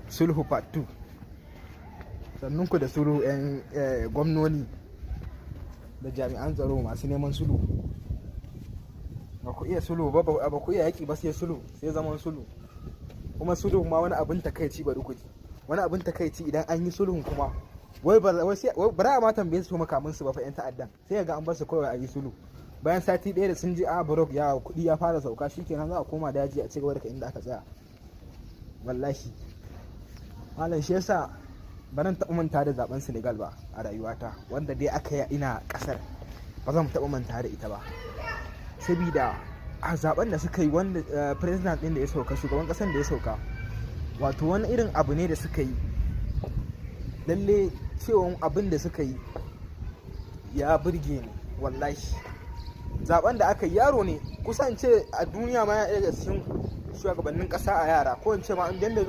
sulhu part 2. Sannun ku da sulhu 'yan gwamnoni da jami'an tsaro masu neman sulhu. Ba ku iya sulhu ba ku iya yaki ba sai sulhu, sai zaman sulhu. Kuma sulhu ma wani abin takaici bari ku ji. Wani abin takaici idan an yi sulhun kuma wai ba a ma tambaye su makamin su ba fa 'yan ta'addan, sai ga an bar su kawai a yi sulhu. Bayan sati ɗaya da sun ji Barok ya kuɗi ya fara sauka, shikenan za a koma daji a cigaba da inda aka tsaya. Wallahi malam, shi yasa ba nan taɓa manta da zaben Senegal ba a rayuwata, wanda dai aka yi ina ƙasar, ba zan taɓa manta da ita ba. Sabida a zaben da suka yi, wanda president ɗin da ya sauka, shugaban ƙasar da ya sauka, wato wani irin abu ne da suka yi, lalle cewa abin da suka yi ya burge ni wallahi. Zaben da aka yi, yaro ne kusance a duniya ma ya daga cikin shugabannin ƙasa a yara, ko in ce ma